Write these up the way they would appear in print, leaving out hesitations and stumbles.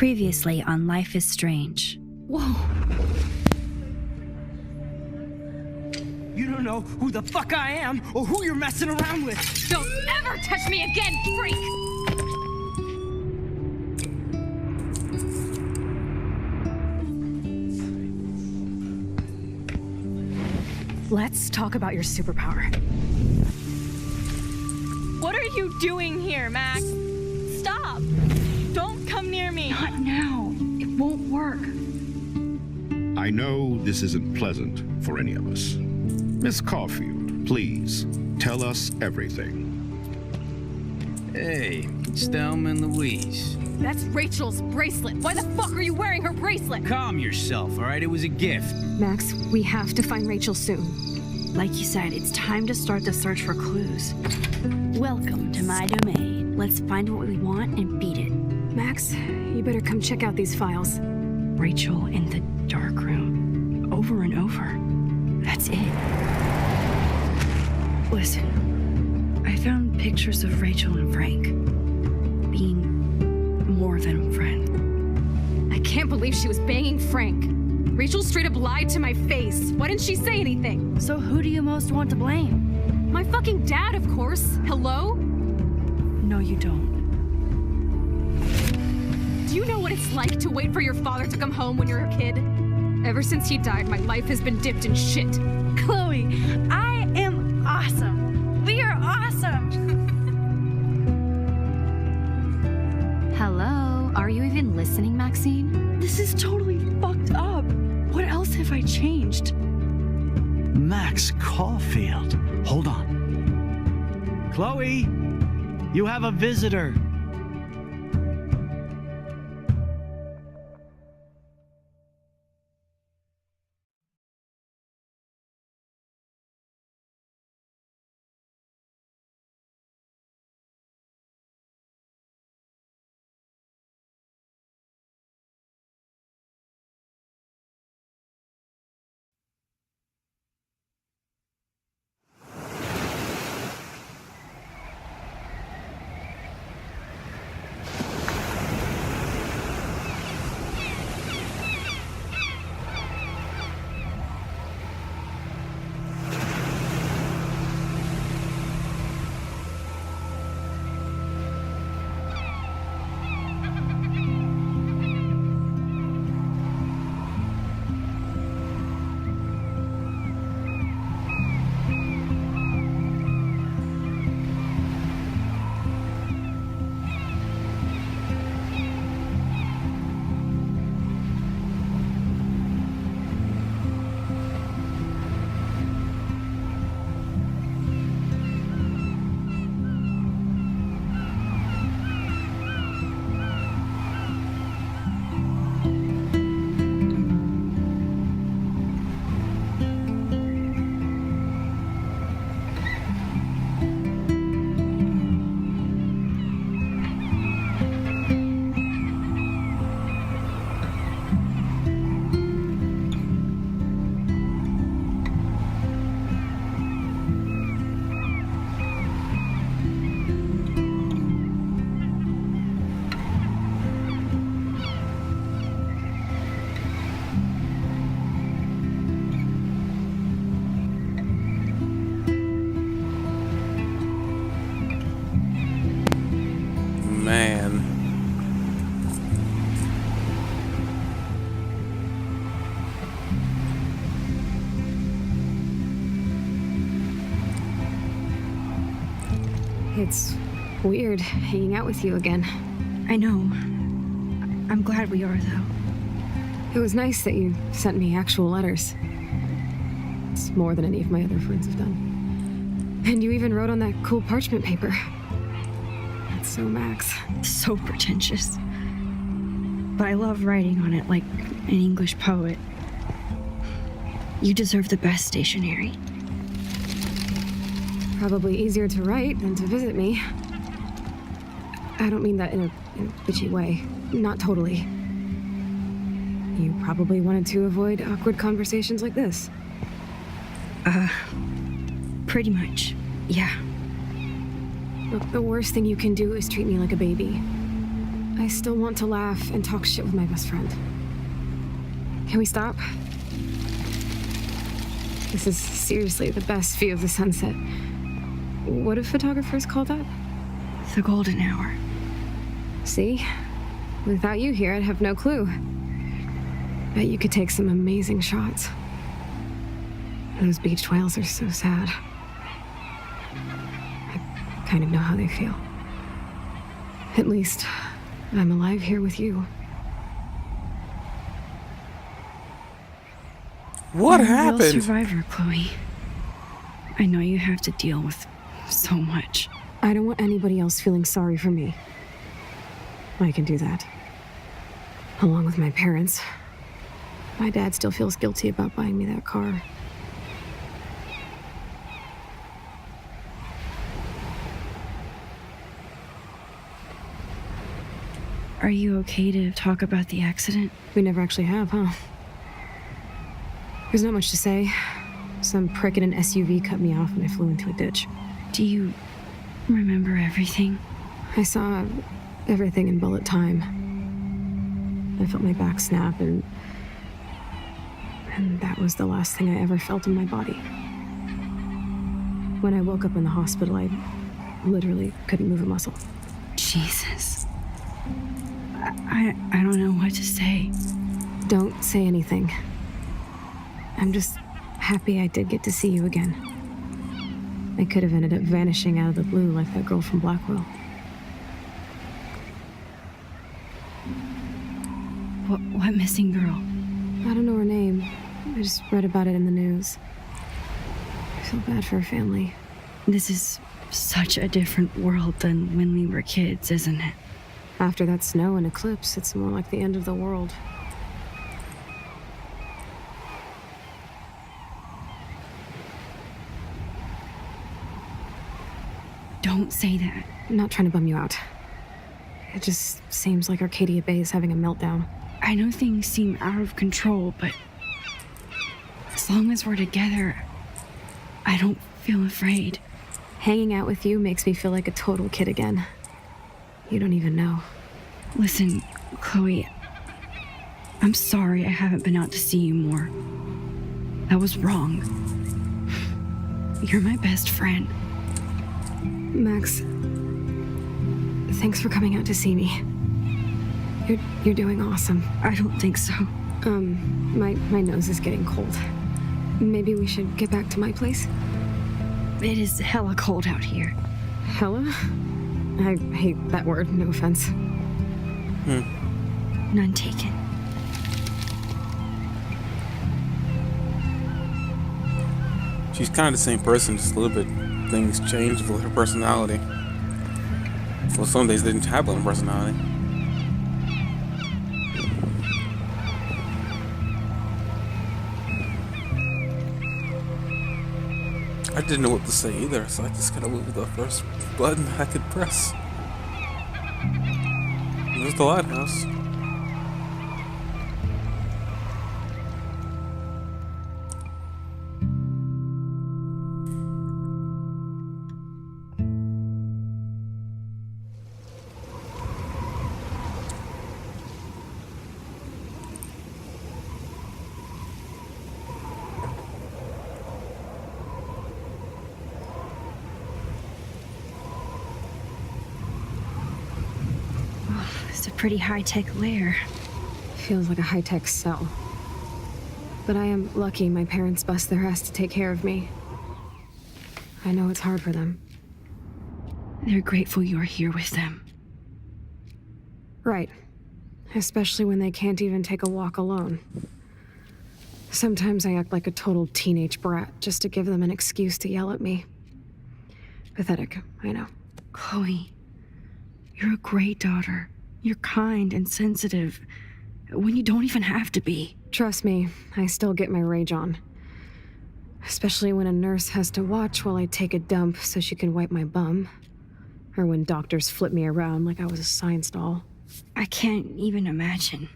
Previously on Life is Strange. Whoa. You don't know who the fuck I am or who you're messing around with. Don't ever touch me again, freak! Let's talk about your superpower. What are you doing here, Max? Stop! Don't come near me! Not now. It won't work. I know this isn't pleasant for any of us. Miss Caulfield, please, tell us everything. Hey, it's Thelma and Louise. That's Rachel's bracelet. Why the fuck are you wearing her bracelet? Calm yourself, all right? It was a gift. Max, we have to find Rachel soon. Like you said, it's time to start the search for clues. Welcome to my domain. Let's find what we want and beat it. Max, you better come check out these files. Rachel in the dark room. Over and over. That's it. Listen, I found pictures of Rachel and Frank being more than friends. I can't believe she was banging Frank. Rachel straight up lied to my face. Why didn't she say anything? So who do you most want to blame? My fucking dad, of course. Hello? No, you don't. Do you know what it's like to wait for your father to come home when you're a kid? Ever since he died, my life has been dipped in shit. Chloe, I am awesome. We are awesome. Hello? Are you even listening, Maxine? This is totally fucked up. What else have I changed? Max Caulfield. Hold on. Chloe, you have a visitor. Man. It's weird hanging out with you again. I know. I'm glad we are, though. It was nice that you sent me actual letters. It's more than any of my other friends have done. And you even wrote on that cool parchment paper. That's so Max. So pretentious. But I love writing on it like an English poet. You deserve the best stationery. Probably easier to write than to visit me. I don't mean that in a bitchy way. Not totally. You probably wanted to avoid awkward conversations like this. Pretty much, yeah. Look, the worst thing you can do is treat me like a baby. I still want to laugh and talk shit with my best friend. Can we stop? This is seriously the best view of the sunset. What do photographers call that? The golden hour. See? Without you here, I'd have no clue. Bet you could take some amazing shots. Those beached whales are so sad. I kind of know how they feel. At least, I'm alive here with you. What You're a real happened? survivor, Chloe. I know you have to deal with so much. I don't want anybody else feeling sorry for me. I can do that. Along with my parents. My dad still feels guilty about buying me that car. Are you okay to talk about the accident? We never actually have, huh? There's not much to say. Some prick in an SUV cut me off and I flew into a ditch. Do you remember everything? I saw everything in bullet time. I felt my back snap and that was the last thing I ever felt in my body. When I woke up in the hospital, I literally couldn't move a muscle. Jesus. I don't know what to say. Don't say anything. I'm just happy I did get to see you again. I could have ended up vanishing out of the blue like that girl from Blackwell. What missing girl? I don't know her name. I just read about it in the news. I feel bad for her family. This is such a different world than when we were kids, isn't it? After that snow and eclipse, it's more like the end of the world. Don't say that. I'm not trying to bum you out. It just seems like Arcadia Bay is having a meltdown. I know things seem out of control, but as long as we're together, I don't feel afraid. Hanging out with you makes me feel like a total kid again. You don't even know. Listen, Chloe, I'm sorry I haven't been out to see you more. That was wrong. You're my best friend. Max, thanks for coming out to see me. You're doing awesome. I don't think so. My nose is getting cold. Maybe we should get back to my place? It is hella cold out here. Hella? I hate that word, no offense. None taken. She's kind of the same person, just a little bit. Things changed with her personality. Well, some days they didn't have one personality. I didn't know what to say either, so I just kind of went with the first button I could press. It was the lighthouse. It's a pretty high-tech lair. Feels like a high-tech cell. But I am lucky my parents bust their ass to take care of me. I know it's hard for them. They're grateful you're here with them. Right. Especially when they can't even take a walk alone. Sometimes I act like a total teenage brat just to give them an excuse to yell at me. Pathetic, I know. Chloe, you're a great daughter. You're kind and sensitive when you don't even have to be. Trust me, I still get my rage on. Especially when a nurse has to watch while I take a dump so she can wipe my bum. Or when doctors flip me around like I was a science doll. I can't even imagine.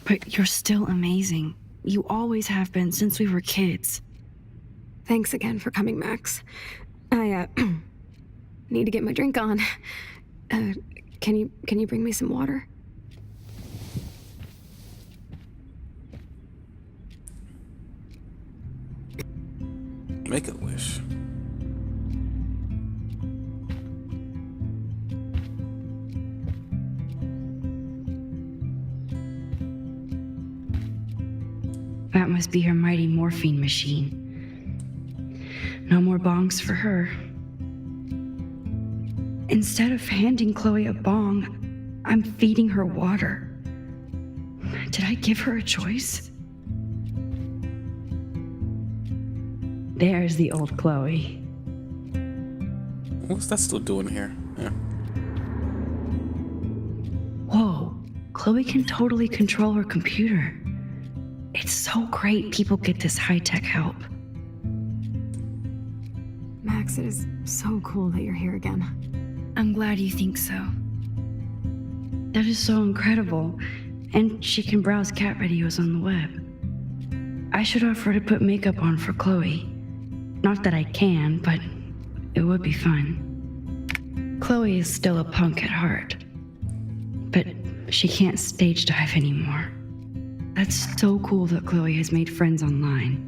But you're still amazing. You always have been since we were kids. Thanks again for coming, Max. I, need to get my drink on. Can you bring me some water? Make a wish. That must be her mighty morphine machine. No more bongs for her. Instead of handing Chloe a bong, I'm feeding her water. Did I give her a choice? There's the old Chloe. What's that still doing here? Yeah. Whoa, Chloe can totally control her computer. It's so great people get this high-tech help. Max, it is so cool that you're here again. I'm glad you think so. That is so incredible. And she can browse cat videos on the web. I should offer to put makeup on for Chloe. Not that I can, but it would be fun. Chloe is still a punk at heart. But she can't stage dive anymore. That's so cool that Chloe has made friends online.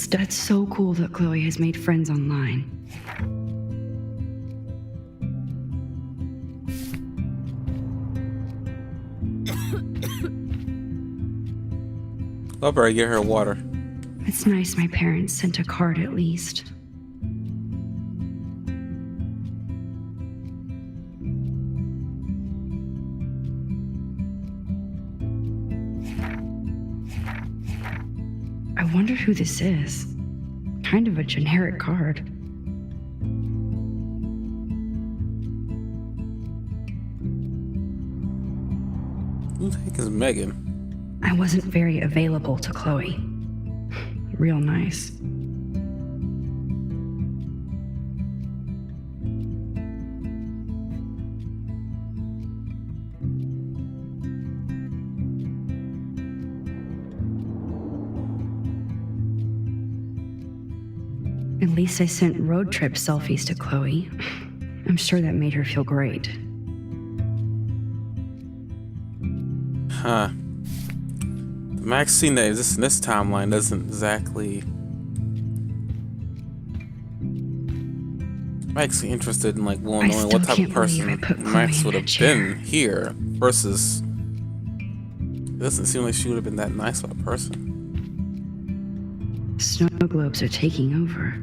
That's so cool that Chloe has made friends online. I'll probably get her water. It's nice my parents sent a card at least. I wonder who this is. Kind of a generic card. Who the heck is Megan? I wasn't very available to Chloe. Real nice. At least I sent road trip selfies to Chloe. I'm sure that made her feel great. Huh. The Max scene that exists in this timeline doesn't exactly makes me interested in, like, well, I knowing what still type of can't believe I person put Chloe Max in would that have chair. been here versus it doesn't seem like she would have been that nice of a person. Snow globes are taking over.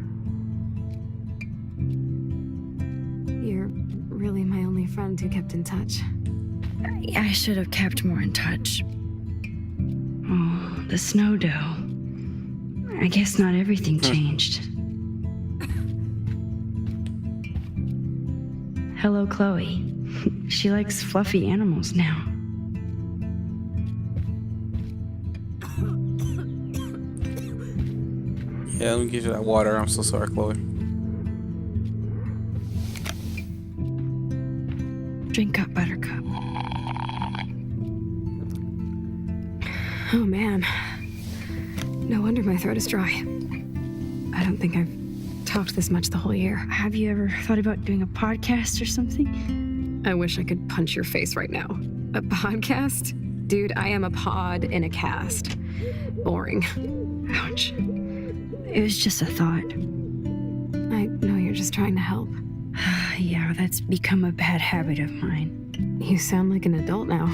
You're really my only friend who kept in touch. I should have kept more in touch. Oh, the snow dough. I guess not everything changed. Hello, Chloe. She likes fluffy animals now. Yeah, let me get you that water. I'm so sorry, Chloe. Drink up, Buttercup. Oh man. No wonder my throat is dry. I don't think I've talked this much the whole year. Have you ever thought about doing a podcast or something? I wish I could punch your face right now. A podcast? Dude, I am a pod in a cast. Boring. Ouch. It was just a thought. I know you're just trying to help. Yeah, that's become a bad habit of mine. You sound like an adult now.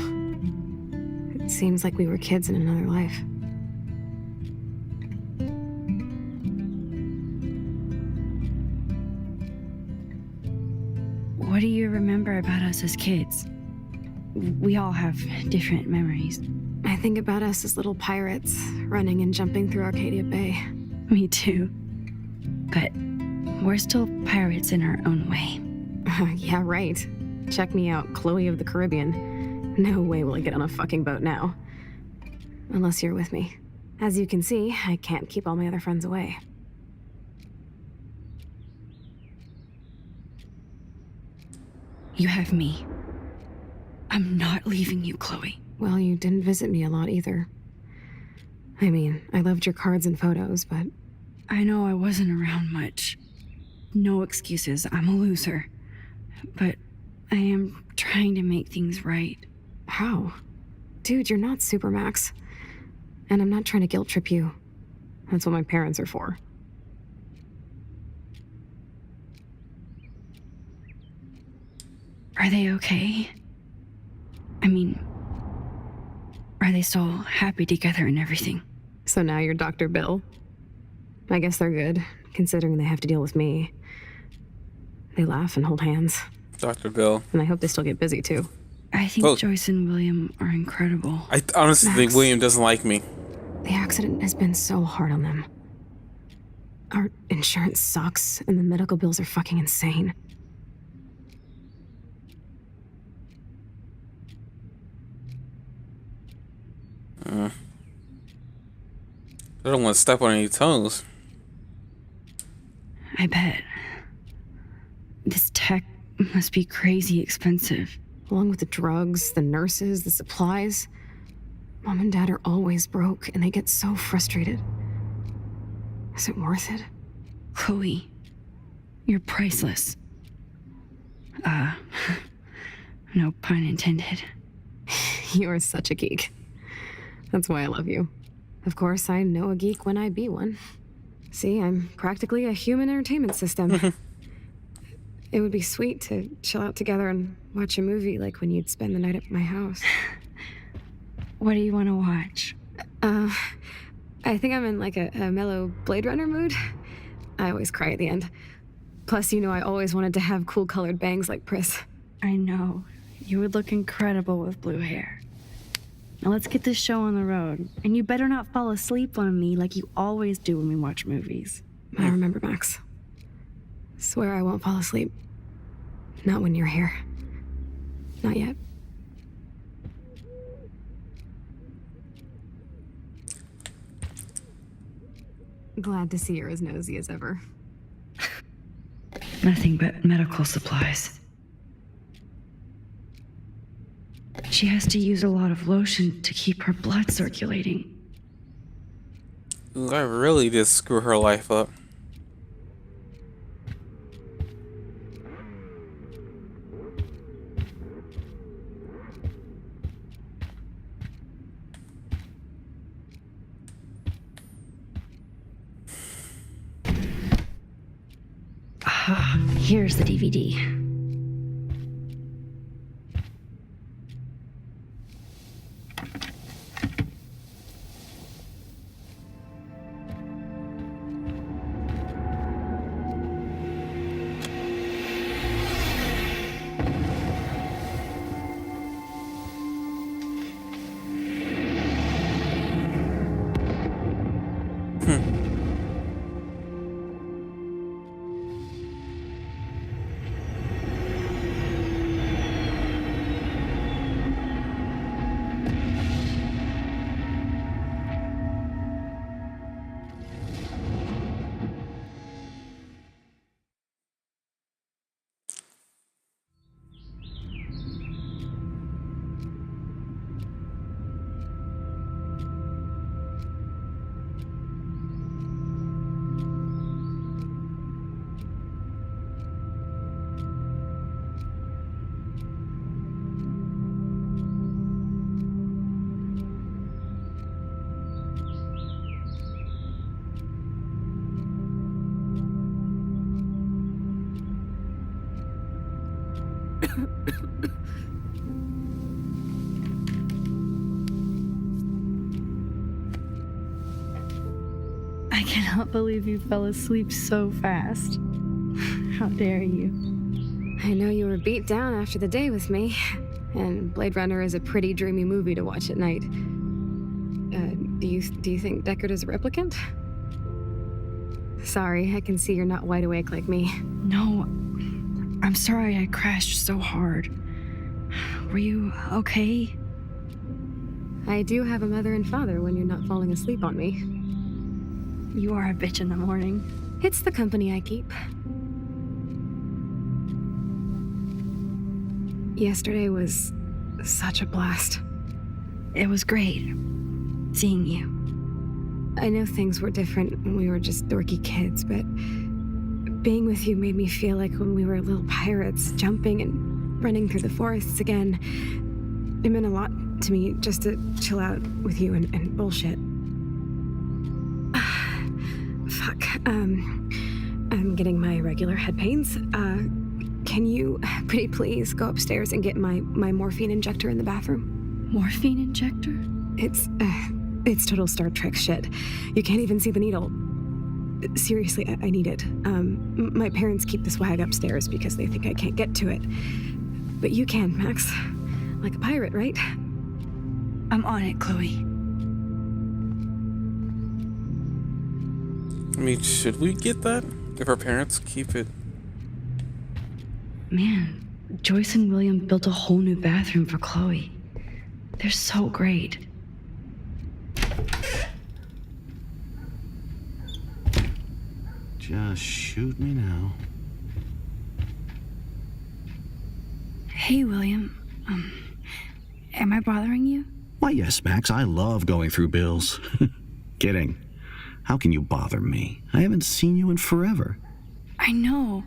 It seems like we were kids in another life. What do you remember about us as kids? We all have different memories. I think about us as little pirates running and jumping through Arcadia Bay. Me too. But we're still pirates in our own way. Yeah, right. Check me out, Chloe of the Caribbean. No way will I get on a fucking boat now. Unless you're with me. As you can see, I can't keep all my other friends away. You have me. I'm not leaving you, Chloe. Well, you didn't visit me a lot either. I mean, I loved your cards and photos, but I know I wasn't around much. No excuses, I'm a loser. But I am trying to make things right. how? Dude, you're not Supermax. And I'm not trying to guilt trip you. That's what my parents are for. Are they okay? I mean, are they still happy together and everything? So now you're Dr. Bill? I guess they're good, considering they have to deal with me. They laugh and hold hands. Dr. Bill. And I hope they still get busy, too. I think Well- Joyce and William are incredible. I honestly think Max. William doesn't like me. The accident has been so hard on them. Our insurance sucks, and the medical bills are fucking insane. I don't want to step on any toes. I bet. This tech must be crazy expensive. Along with the drugs, the nurses, the supplies. Mom and Dad are always broke, and they get so frustrated. Is it worth it? Chloe, you're priceless. No pun intended. You are such a geek. That's why I love you. Of course, I know a geek when I be one. See, I'm practically a human entertainment system. It would be sweet to chill out together and watch a movie like when you'd spend the night at my house. What do you want to watch? I think I'm in like a mellow Blade Runner mood. I always cry at the end. Plus, you know, I always wanted to have cool colored bangs like Pris. I know. You would look incredible with blue hair. Now let's get this show on the road. And you better not fall asleep on me like you always do when we watch movies. I remember, Max. Swear I won't fall asleep. Not when you're here. Not yet. Glad to see you're as nosy as ever. Nothing but medical supplies. She has to use a lot of lotion to keep her blood circulating. Ooh, I really did screw her life up. Here's the DVD. I cannot believe you fell asleep so fast. How dare you? I know you were beat down after the day with me, and Blade Runner is a pretty dreamy movie to watch at night. Do you think Deckard is a replicant? Sorry, I can see you're not wide awake like me. No, I'm I'm sorry I crashed so hard. Were you okay? I do have a mother and father when you're not falling asleep on me. You are a bitch in the morning. It's the company I keep. Yesterday was such a blast. It was great seeing you. I know things were different when we were just dorky kids, but being with you made me feel like when we were little pirates, jumping and running through the forests again. It meant a lot to me just to chill out with you and bullshit. Fuck. I'm getting my regular head pains. Can you pretty please go upstairs and get my morphine injector in the bathroom? Morphine injector? It's total Star Trek shit. You can't even see the needle. Seriously, I need it. My parents keep the swag upstairs because they think I can't get to it. But you can, Max. Like a pirate, right? I'm on it, Chloe. I mean, should we get that? If our parents keep it? Man, Joyce and William built a whole new bathroom for Chloe. They're so great. Just shoot me now. Hey, William. Am I bothering you? Why, yes, Max. I love going through bills. Kidding. How can you bother me? I haven't seen you in forever. I know.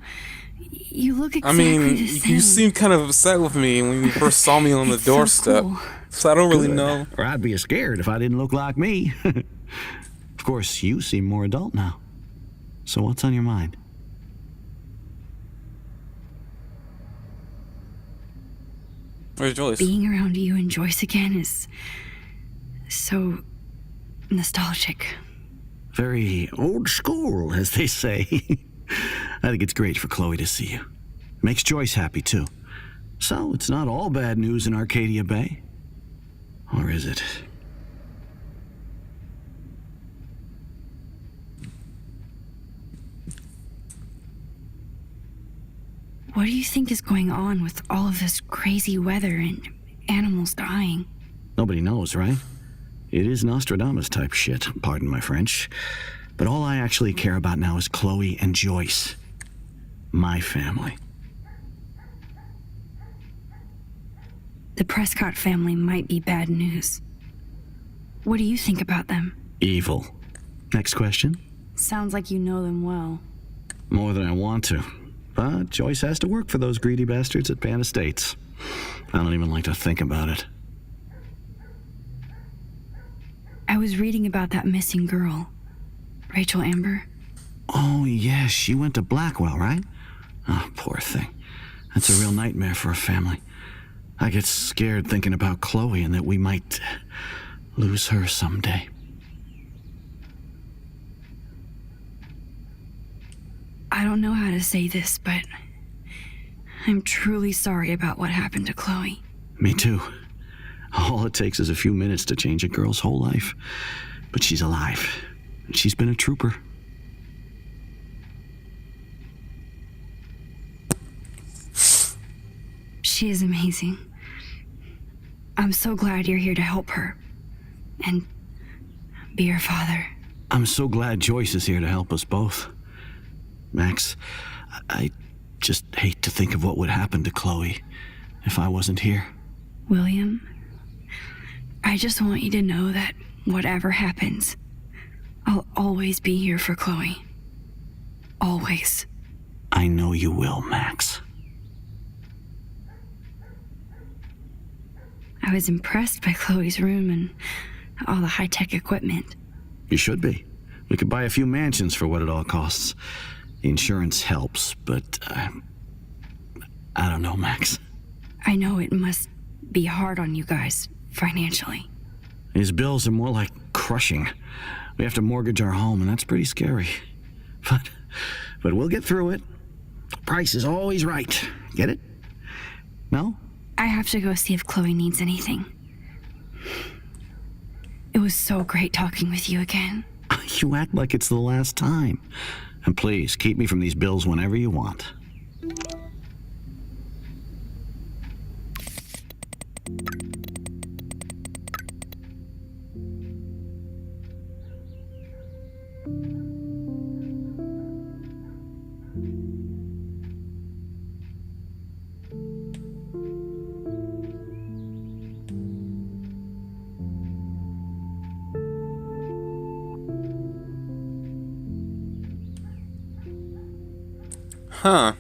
You look I exactly mean, the same. you seemed kind of upset with me when you first saw me on the It's so doorstep. cool. So I don't really Good. know. Or I'd be scared if I didn't look like me. Of course, you seem more adult now. So what's on your mind? Where's Joyce? Being around you and Joyce again is so nostalgic. Very old school, as they say. I think it's great for Chloe to see you. Makes Joyce happy, too. So, it's not all bad news in Arcadia Bay. Or is it? What do you think is going on with all of this crazy weather and animals dying? Nobody knows, right? It is Nostradamus type shit, pardon my French. But all I actually care about now is Chloe and Joyce. My family. The Prescott family might be bad news. What do you think about them? Evil. Next question? Sounds like you know them well. More than I want to. But Joyce has to work for those greedy bastards at Pan Estates. I don't even like to think about it. I was reading about that missing girl, Rachel Amber. Oh, yeah, she went to Blackwell, right? Oh, poor thing. That's a real nightmare for a family. I get scared thinking about Chloe and that we might lose her someday. I don't know how to say this, but I'm truly sorry about what happened to Chloe. Me too. All it takes is a few minutes to change a girl's whole life. But she's alive. And she's been a trooper. She is amazing. I'm so glad you're here to help her and be her father. I'm so glad Joyce is here to help us both. Max, I just hate to think of what would happen to Chloe if I wasn't here. William, I just want you to know that whatever happens, I'll always be here for Chloe. Always. I know you will, Max. I was impressed by Chloe's room and all the high-tech equipment. You should be. We could buy a few mansions for what it all costs. The insurance helps, but I don't know, Max. I know it must be hard on you guys financially. These bills are more like crushing. We have to mortgage our home, and that's pretty scary. But we'll get through it. The price is always right. Get it? No? I have to go see if Chloe needs anything. It was so great talking with you again. You act like it's the last time. And please, keep me from these bills whenever you want. Huh.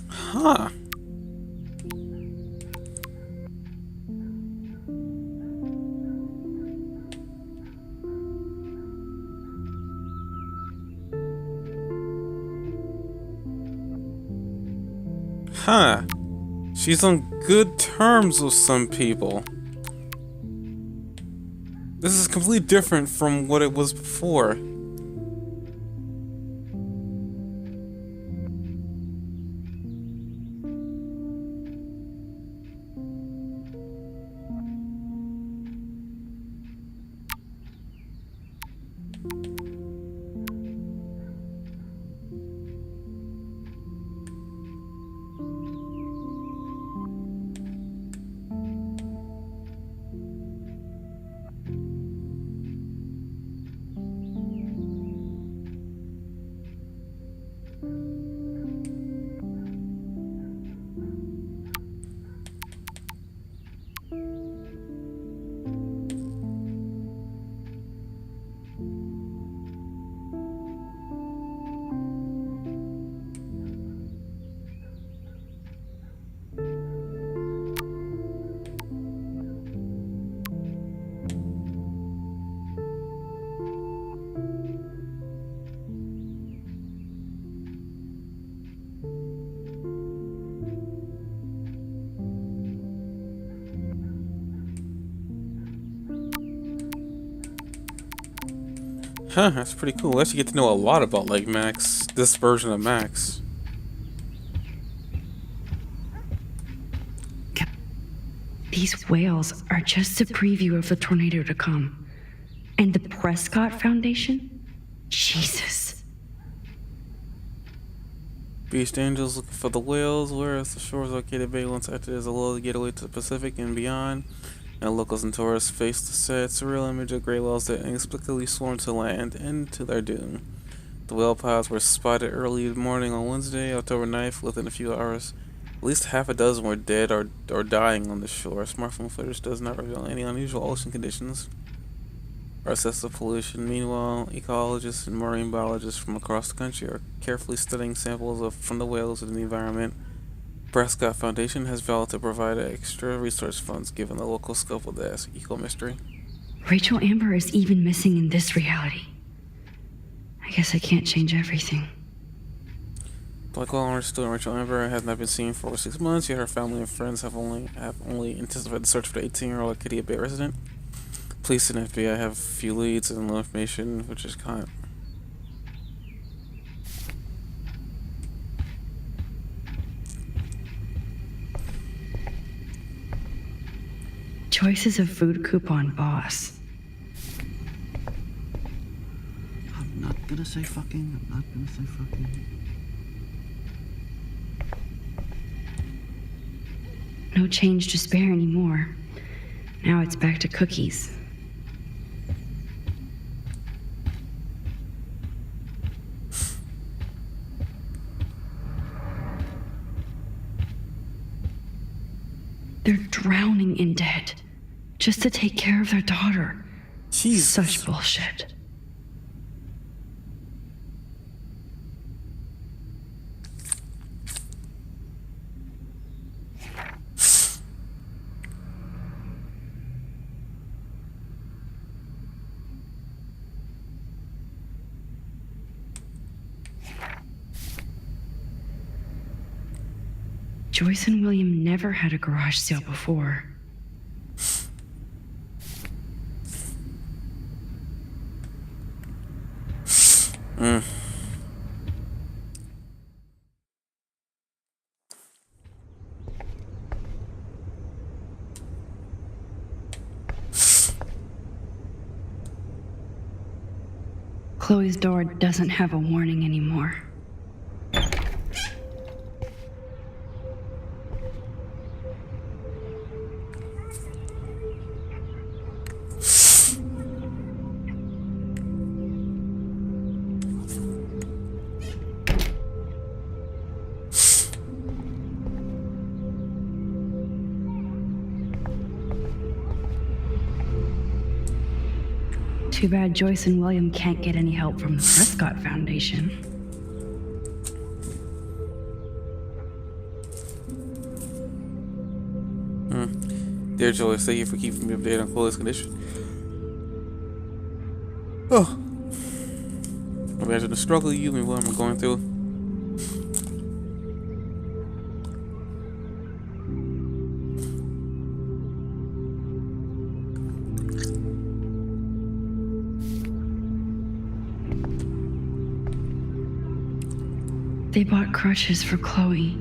Huh. Huh. She's on good terms with some people. This is completely different from what it was before. Huh, that's pretty cool. We actually get to know a lot about, like, Max, this version of Max. These whales are just a preview of the tornado to come. And the Prescott Foundation? Jesus. Beast Angels looking for the whales, whereas the shores of Arcadia Bay once acted as a lull getaway to the Pacific and beyond. Now locals and tourists face the sad, surreal image of gray whales that inexplicably swarm to land and to their doom. The whale piles were spotted early morning on Wednesday, October 9th. Within a few hours, at least half a dozen were dead or dying on the shore. Smartphone footage does not reveal any unusual ocean conditions or excessive pollution. Meanwhile, ecologists and marine biologists from across the country are carefully studying samples from the whales and the environment. Prescott Foundation has vowed to provide extra research funds given the local scope of the eco-mystery. Rachel Amber is even missing in this reality. I guess I can't change everything. Black Walrus student Rachel Amber has not been seen for over 6 months, yet her family and friends have only intensified the search for the 18-year-old Arcadia Bay resident. Police and FBI have a few leads and information, which is kind of... Joyce is a food coupon boss. I'm not gonna say fucking. I'm not gonna say fucking. No change to spare anymore. Now it's back to cookies. They're drowning in debt just to take care of their daughter. Jesus. Such bullshit. Joyce and William never had a garage sale before. Chloe's door doesn't have a warning anymore. Too bad Joyce and William can't get any help from the Prescott Foundation. Dear Joyce, thank you for keeping me updated on Chloe's condition. Oh. Imagine the struggle you and William are going through. They bought crutches for Chloe,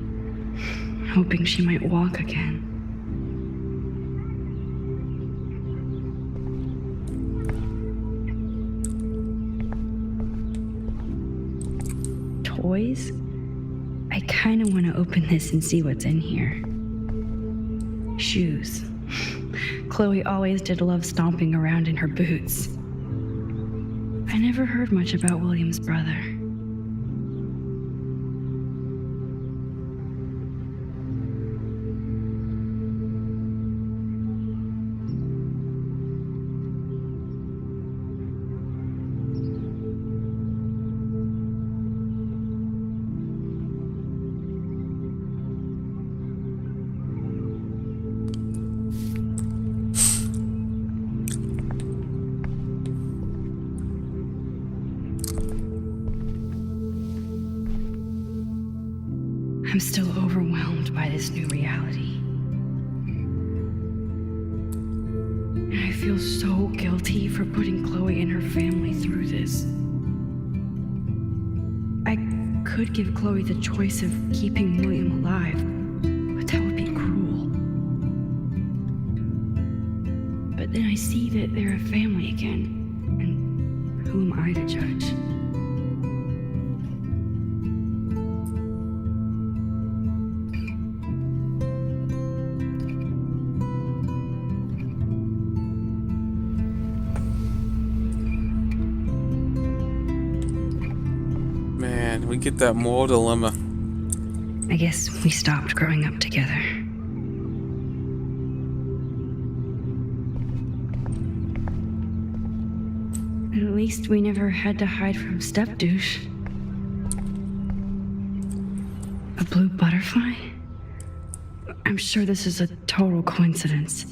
hoping she might walk again. Toys? I kind of want to open this and see what's in here. Shoes. Chloe always did love stomping around in her boots. I never heard much about William's brother. I'm still overwhelmed by this new reality. And I feel so guilty for putting Chloe and her family through this. I could give Chloe the choice of keeping William alive, but that would be cruel. But then I see that they're a family again, and who am I to judge? We get that moral dilemma. I guess we stopped growing up together. At least we never had to hide from Step Douche. A blue butterfly? I'm sure this is a total coincidence.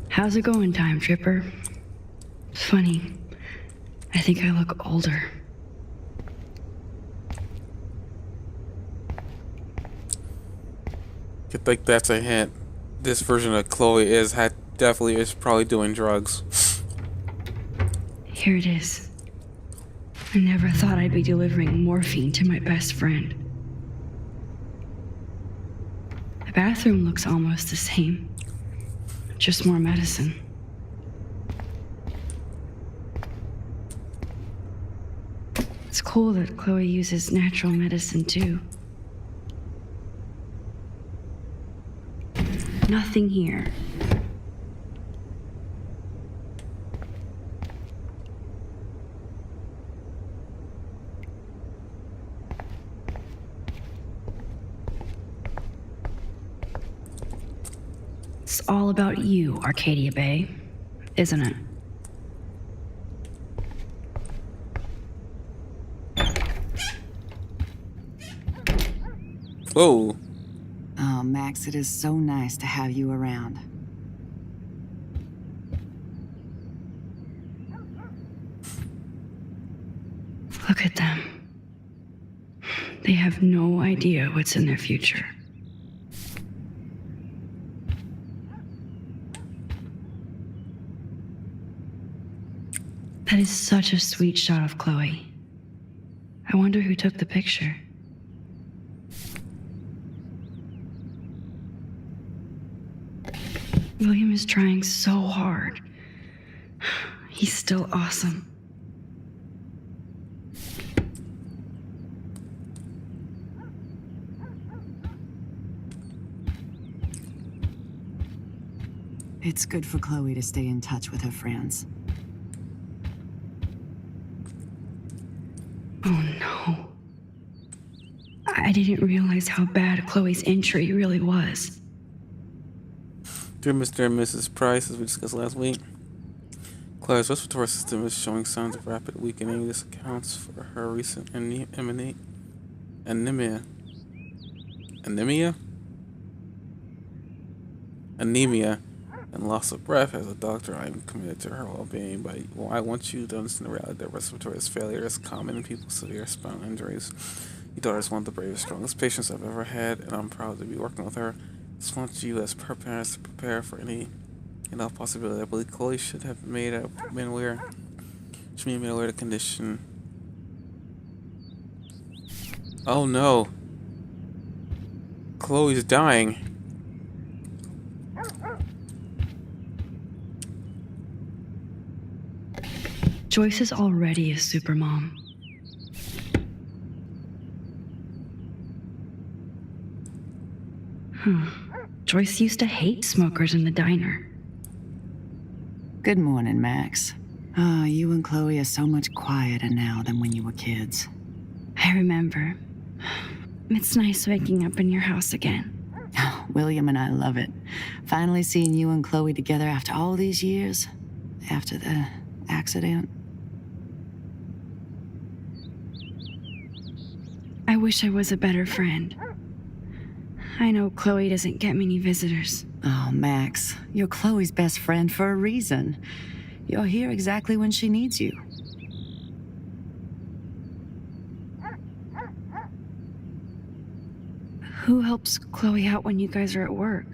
How's it going, Time Tripper? It's funny. I think I look older. I think that's a hint. This version of Chloe definitely is probably doing drugs. Here it is. I never thought I'd be delivering morphine to my best friend. The bathroom looks almost the same. Just more medicine. It's cool that Chloe uses natural medicine too. Nothing here. It's all about you, Arcadia Bay, isn't it? Whoa. Oh, Max, it is so nice to have you around. Look at them. They have no idea what's in their future. That is such a sweet shot of Chloe. I wonder who took the picture. William is trying so hard. He's still awesome. It's good for Chloe to stay in touch with her friends. Oh no. I didn't realize how bad Chloe's injury really was. Dear Mr. and Mrs. Price, as we discussed last week, Chloe's respiratory system is showing signs of rapid weakening. This accounts for her recent anemia. And loss of breath. As a doctor, I am committed to her well-being, but I want you to understand the reality that respiratory failure is common in people with severe spinal injuries. Your daughter is one of the bravest, strongest patients I've ever had, and I'm proud to be working with her. I just want you as parents to prepare for any possibility. I believe Chloe should have been aware of the condition. Oh no. Chloe's dying. Joyce is already a supermom. Joyce used to hate smokers in the diner. Good morning, Max. Oh, you and Chloe are so much quieter now than when you were kids. I remember. It's nice waking up in your house again. Oh, William and I love it. Finally seeing you and Chloe together after all these years. After the accident. I wish I was a better friend. I know Chloe doesn't get many visitors. Oh, Max, you're Chloe's best friend for a reason. You're here exactly when she needs you. Who helps Chloe out when you guys are at work?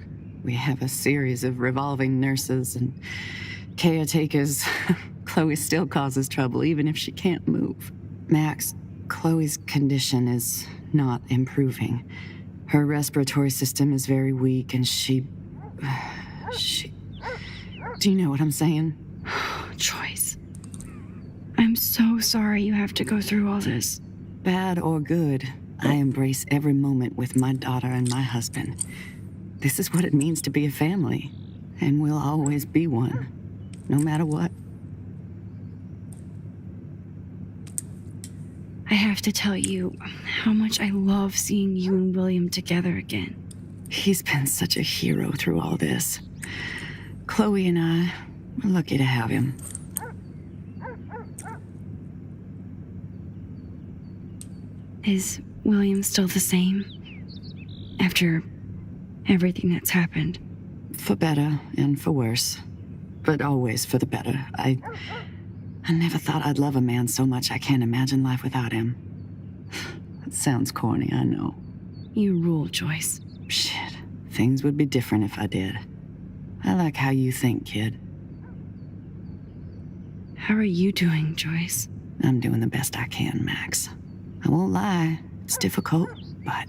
We have a series of revolving nurses and caretakers. Chloe still causes trouble even if she can't move. Max, Chloe's condition is not improving. Her respiratory system is very weak and she... Do you know what I'm saying? Joyce. I'm so sorry you have to go through all this. Bad or good, I embrace every moment with my daughter and my husband. This is what it means to be a family, and we'll always be one, no matter what. I have to tell you how much I love seeing you and William together again. He's been such a hero through all this. Chloe and I, we're lucky to have him. Is William still the same? After everything that's happened? For better and for worse. But always for the better. I never thought I'd love a man so much I can't imagine life without him. It sounds corny, I know. You rule, Joyce. Shit. Things would be different if I did. I like how you think, kid. How are you doing, Joyce? I'm doing the best I can, Max. I won't lie, it's difficult, but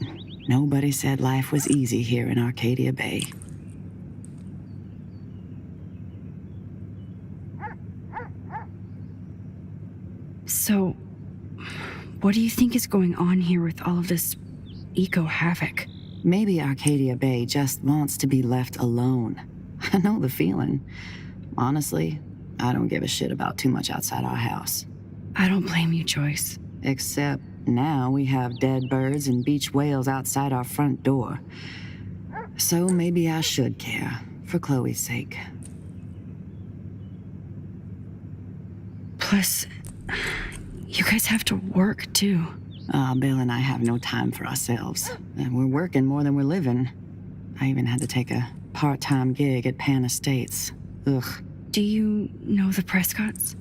nobody said life was easy here in Arcadia Bay. So, what do you think is going on here with all of this eco-havoc? Maybe Arcadia Bay just wants to be left alone. I know the feeling. Honestly, I don't give a shit about too much outside our house. I don't blame you, Joyce. Except now we have dead birds and beach whales outside our front door. So maybe I should care, for Chloe's sake. Plus, you guys have to work, too. Bill and I have no time for ourselves. And we're working more than we're living. I even had to take a part-time gig at Pan Estates. Ugh. Do you know the Prescotts?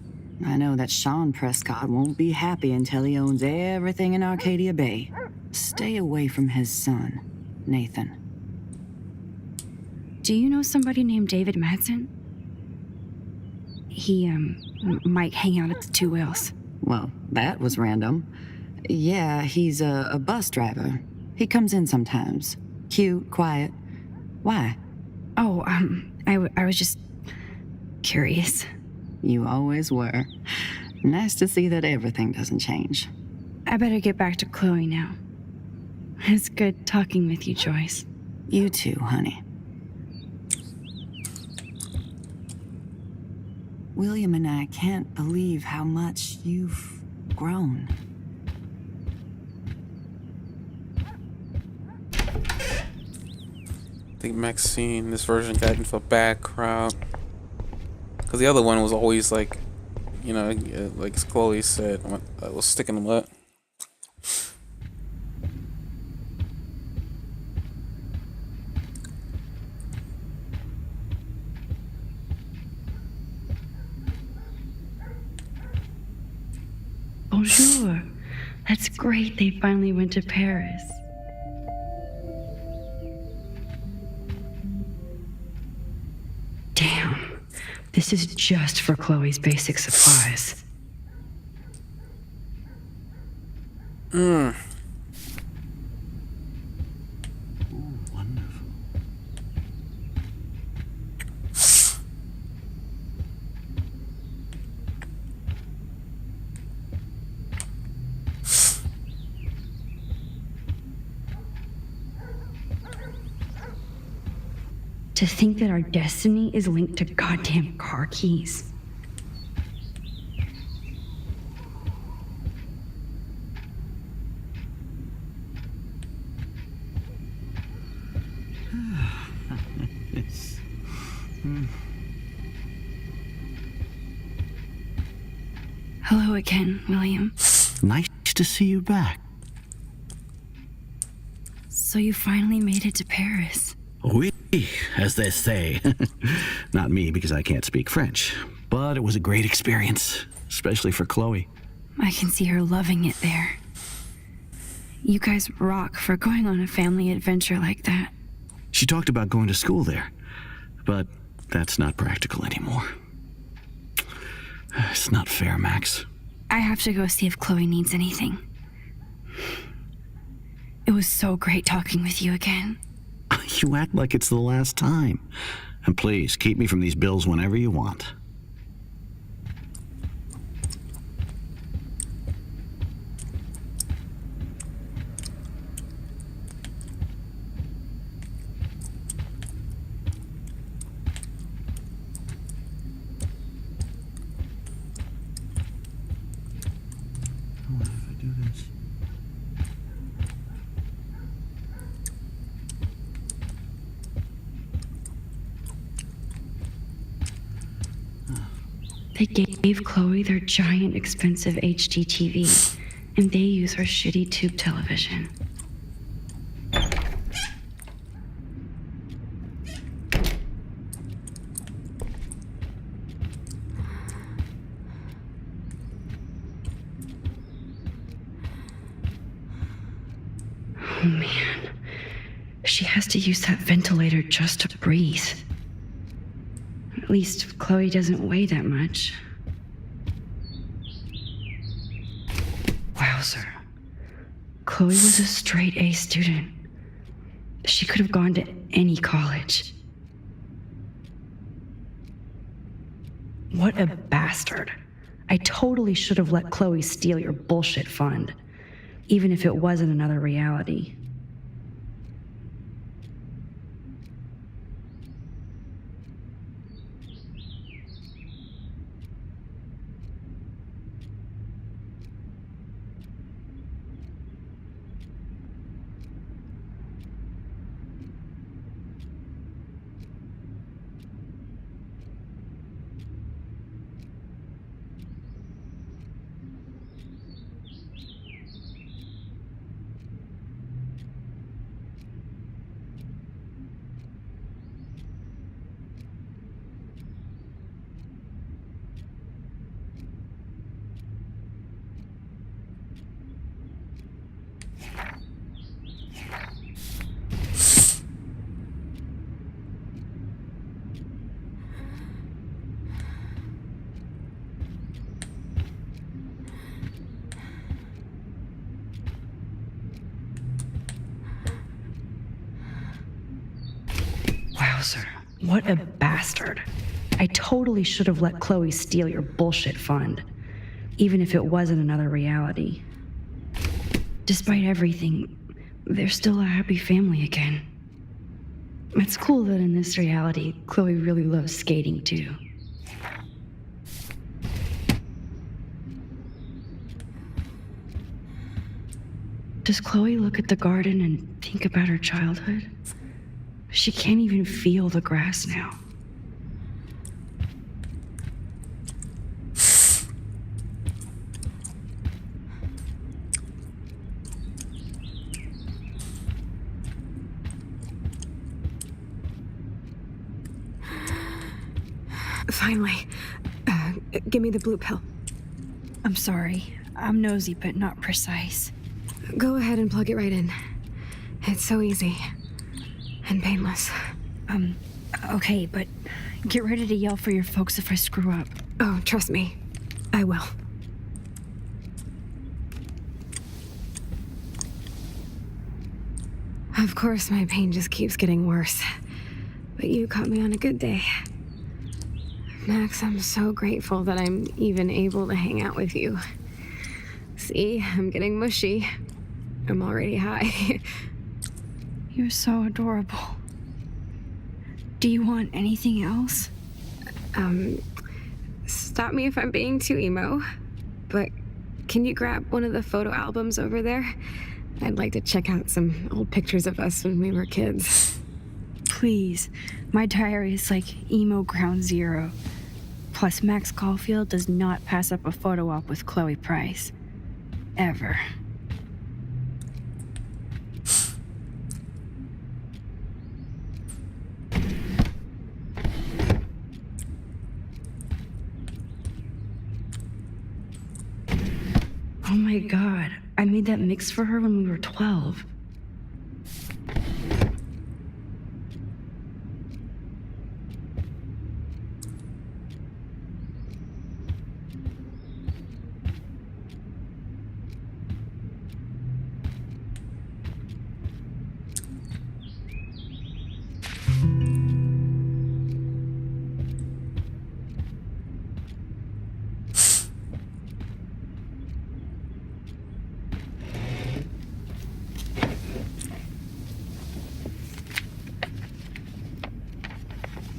I know that Sean Prescott won't be happy until he owns everything in Arcadia Bay. Stay away from his son, Nathan. Do you know somebody named David Madsen? He, might hang out at the Two Whales. Well, that was random. Yeah, he's a bus driver. He comes in sometimes. Cute, quiet. Why? Oh, I was just curious. You always were. Nice to see that everything doesn't change. I better get back to Chloe now. It's good talking with you, Joyce. You too, honey. William and I can't believe how much you've grown. I think Maxine, this version, got into a bad crowd. Because the other one was always like, you know, like Chloe said, was sticking them up. Bonjour. That's great they finally went to Paris. Damn. This is just for Chloe's basic supplies. Wonderful. To think that our destiny is linked to goddamn car keys. Hello again, William. Nice to see you back. So you finally made it to Paris. Oui, as they say. Not me, because I can't speak French. But it was a great experience, especially for Chloe. I can see her loving it there. You guys rock for going on a family adventure like that. She talked about going to school there, but that's not practical anymore. It's not fair, Max. I have to go see if Chloe needs anything. It was so great talking with you again. You act like it's the last time. And please, keep me from these bills whenever you want. What if I do this? They gave Chloe their giant, expensive HD TV, and they use her shitty tube television. Oh man, she has to use that ventilator just to breathe. At least Chloe doesn't weigh that much. Wowzer. Chloe was a straight A student. She could have gone to any college. What a bastard. I totally should have let Chloe steal your bullshit fund, even if it wasn't another reality. Wowzer. What a bastard. I totally should have let Chloe steal your bullshit fund, even if it wasn't another reality. Despite everything, they're still a happy family again. It's cool that in this reality, Chloe really loves skating too. Does Chloe look at the garden and think about her childhood? She can't even feel the grass now. Finally. Give me the blue pill. I'm sorry. I'm nosy, but not precise. Go ahead and plug it right in. It's so easy. And painless. Okay, but get ready to yell for your folks if I screw up. Oh, trust me. I will. Of course, my pain just keeps getting worse. But you caught me on a good day. Max, I'm so grateful that I'm even able to hang out with you. See, I'm getting mushy. I'm already high. You're so adorable. Do you want anything else? Stop me if I'm being too emo, but can you grab one of the photo albums over there? I'd like to check out some old pictures of us when we were kids. Please. My diary is like emo ground zero. Plus, Max Caulfield does not pass up a photo op with Chloe Price. Ever. Oh my god, I made that mix for her when we were 12.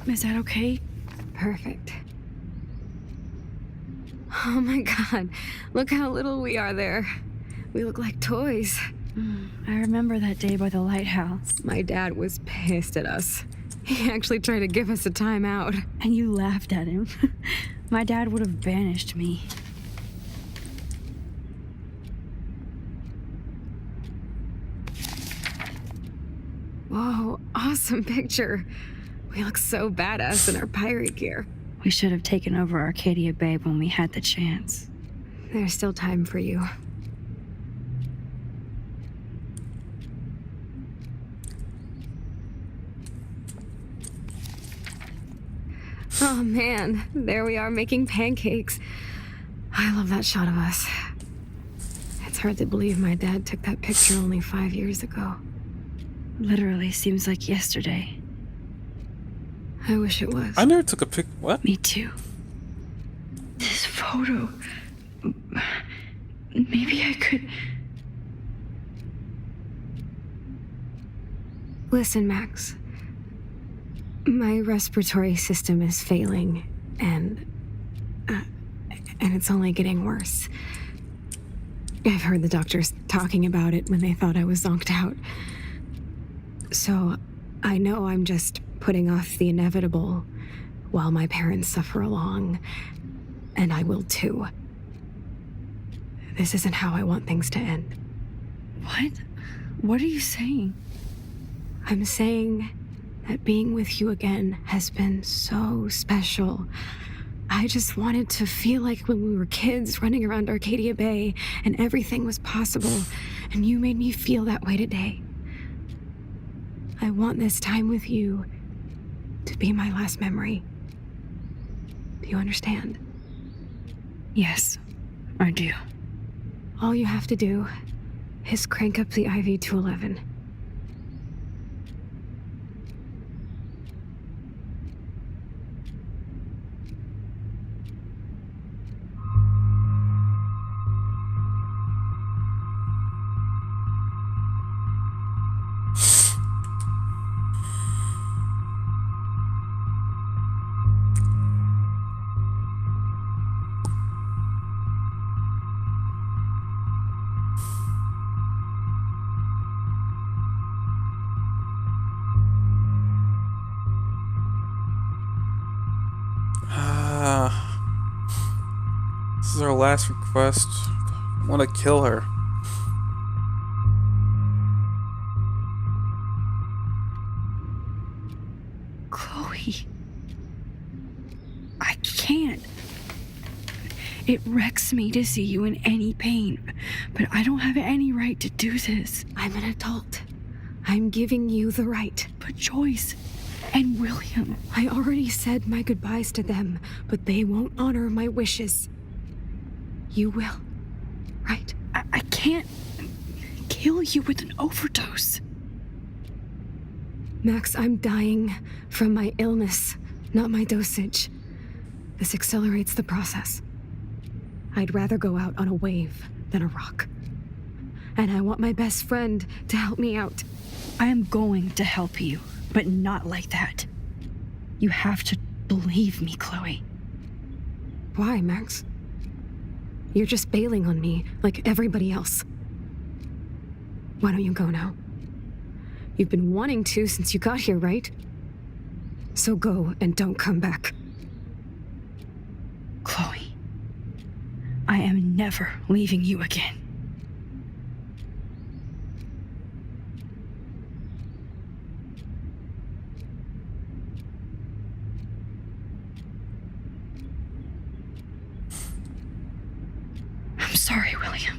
Is that okay? Perfect. Oh my god, look how little we are there. We look like toys. I remember that day by the lighthouse. My dad was pissed at us. He actually tried to give us a timeout. And you laughed at him. My dad would have banished me. Whoa, awesome picture. We look so badass in our pirate gear. We should have taken over Arcadia Bay when we had the chance. There's still time for you. Oh man, there we are making pancakes. I love that shot of us. It's hard to believe my dad took that picture only 5 years ago. Literally seems like yesterday. I wish it was. I never took a pic. What? Me too. This photo. Maybe I could. Listen, Max. My respiratory system is failing, and it's only getting worse. I've heard the doctors talking about it when they thought I was zonked out. So I know I'm just putting off the inevitable while my parents suffer along, and I will too. This isn't how I want things to end. What? What are you saying? I'm saying that being with you again has been so special. I just wanted to feel like when we were kids running around Arcadia Bay and everything was possible, and you made me feel that way today. I want this time with you to be my last memory. Do you understand? Yes, I do. All you have to do is crank up the IV to 11. This is our last request. I want to kill her. Chloe. I can't. It wrecks me to see you in any pain, but I don't have any right to do this. I'm an adult. I'm giving you the right. But Joyce and William. I already said my goodbyes to them, but they won't honor my wishes. You will, right? I can't kill you with an overdose. Max, I'm dying from my illness, not my dosage. This accelerates the process. I'd rather go out on a wave than a rock. And I want my best friend to help me out. I am going to help you, but not like that. You have to believe me, Chloe. Why, Max? You're just bailing on me like everybody else. Why don't you go now? You've been wanting to since you got here, right? So go and don't come back. Chloe, I am never leaving you again. I'm sorry, William.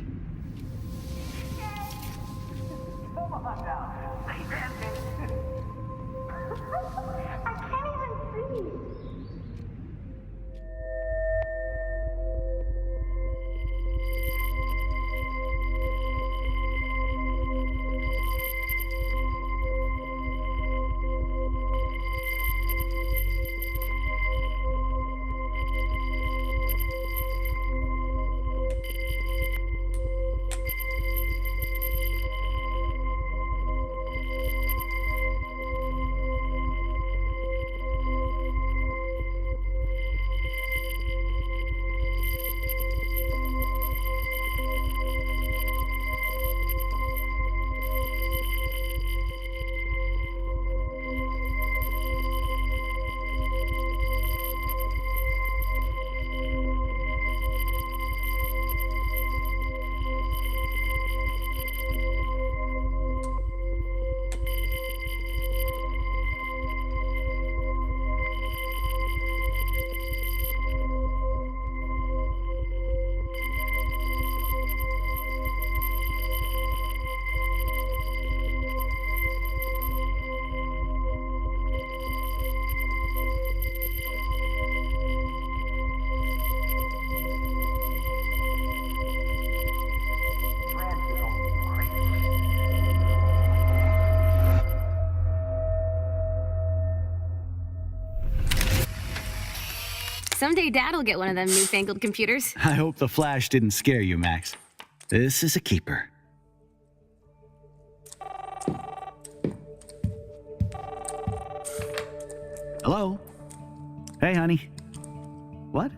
Someday Dad'll get one of them newfangled computers. I hope the flash didn't scare you, Max. This is a keeper. Hello? Hey, honey. What?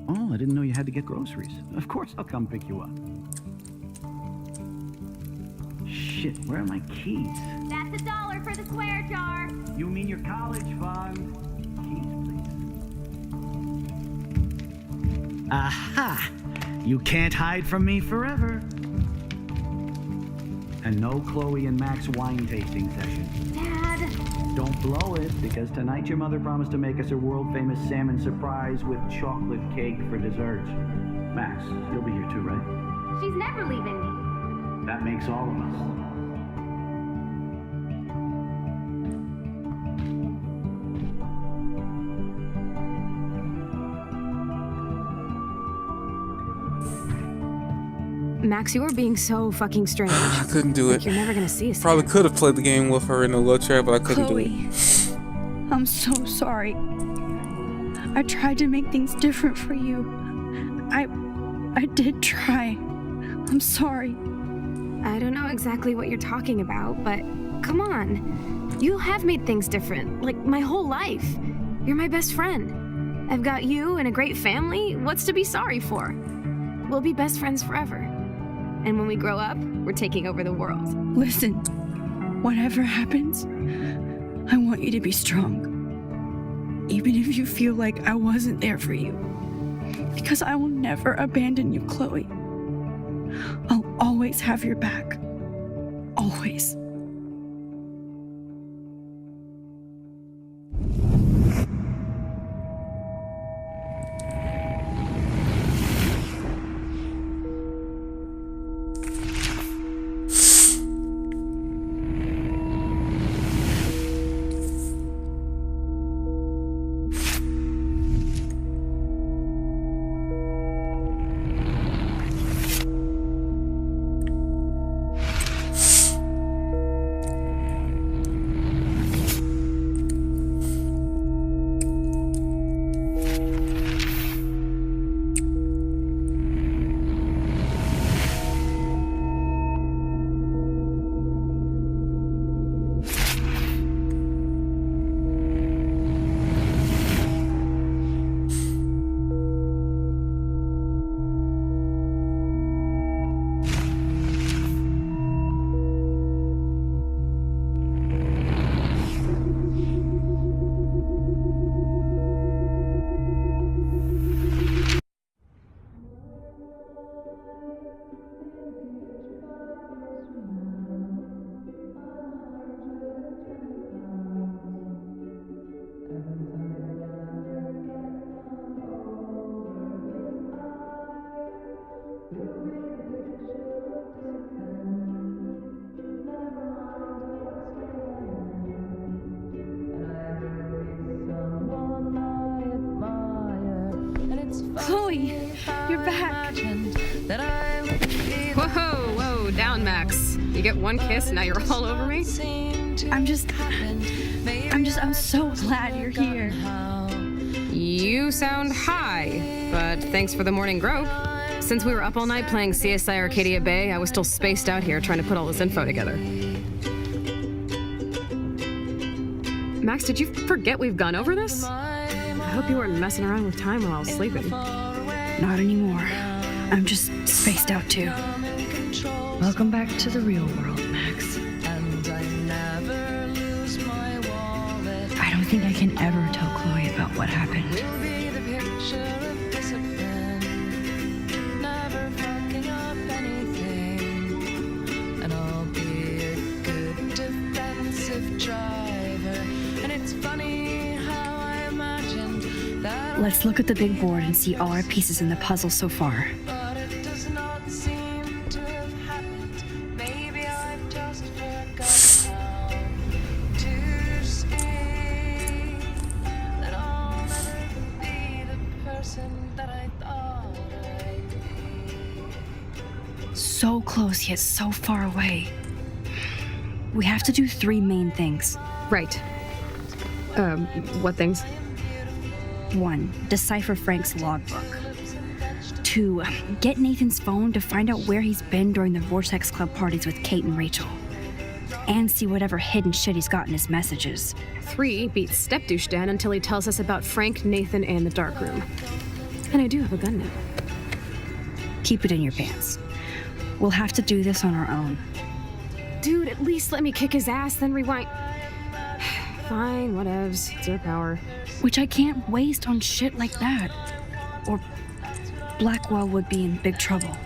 Oh, I didn't know you had to get groceries. Of course I'll come pick you up. Shit, where are my keys? That's $1 for the square jar. You mean your college fund? Keys, please. Aha! You can't hide from me forever. And no Chloe and Max wine tasting session. Dad. Don't blow it, because tonight your mother promised to make us a world-famous salmon surprise with chocolate cake for dessert. Max, you'll be here too, right? She's never leaving me. That makes all of us. Max, you're being so fucking strange. I couldn't do it. Like you're never gonna see us. Probably again. could have played the game with her in the wheelchair, but I couldn't do Chloe, it. I'm so sorry. I tried to make things different for you. I did try. I'm sorry. I don't know exactly what you're talking about, but come on. You have made things different, like my whole life. You're my best friend. I've got you and a great family. What's to be sorry for? We'll be best friends forever. And when we grow up, we're taking over the world. Listen, whatever happens, I want you to be strong. even if you feel like I wasn't there for you. Because I will never abandon you, Chloe. I'll always have your back. Always. Chloe, you're back. Whoa, down, Max. You get one kiss, now you're all over me? I'm so glad you're here. You sound high, but thanks for the morning grope. Since we were up all night playing CSI Arcadia Bay, I was still spaced out here trying to put all this info together. Max, did you forget we've gone over this? I hope you weren't messing around with time while I was sleeping. Not anymore. I'm just spaced out too. Welcome back to the real world, Max. I don't think I can ever tell Chloe about what happened. Let's look at the big board and see all our pieces in the puzzle so far. So close yet so far away. We have to do 3 main things. Right. What things? 1. Decipher Frank's logbook. 2. Get Nathan's phone to find out where he's been during the Vortex Club parties with Kate and Rachel. And see whatever hidden shit he's got in his messages. 3. Beat Step-Douche Dan until he tells us about Frank, Nathan, and the dark room. And I do have a gun now. Keep it in your pants. We'll have to do this on our own. Dude, at least let me kick his ass, then rewind. Fine, whatevs. It's your power. Which I can't waste on shit like that. Or Blackwell would be in big trouble.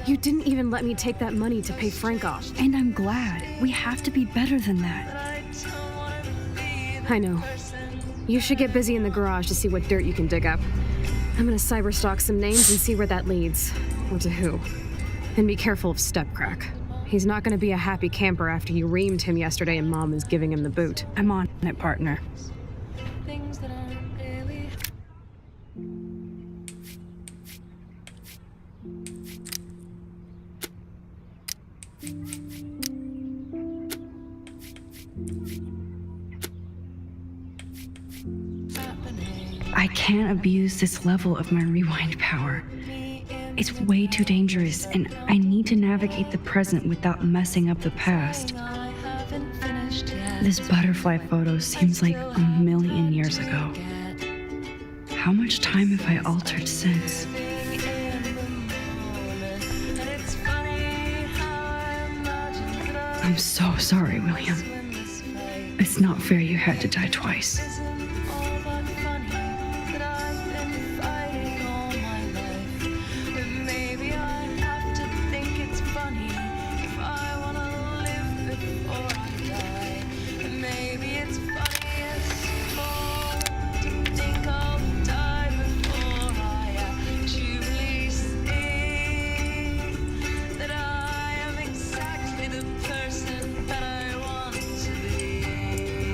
You didn't even let me take that money to pay Frank off. And I'm glad. We have to be better than that. I know. You should get busy in the garage to see what dirt you can dig up. I'm gonna cyberstalk some names and see where that leads. Or to who. And be careful of Stepcrack. He's not gonna be a happy camper after you reamed him yesterday and Mom is giving him the boot. I'm on it, partner. I can't abuse this level of my rewind power. It's way too dangerous, and I need to navigate the present without messing up the past. This butterfly photo seems like a million years ago. How much time have I altered since? I'm so sorry, William. It's not fair you had to die twice.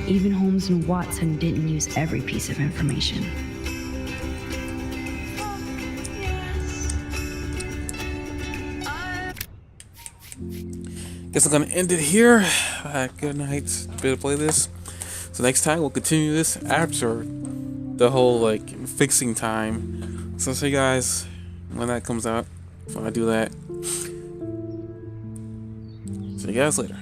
even Holmes and Watson didn't use every piece of information. Guess I'm gonna end it here. Good night. Better play this. So next time we'll continue this after the whole like fixing time. So see you guys when that comes out. If I do that. See you guys later.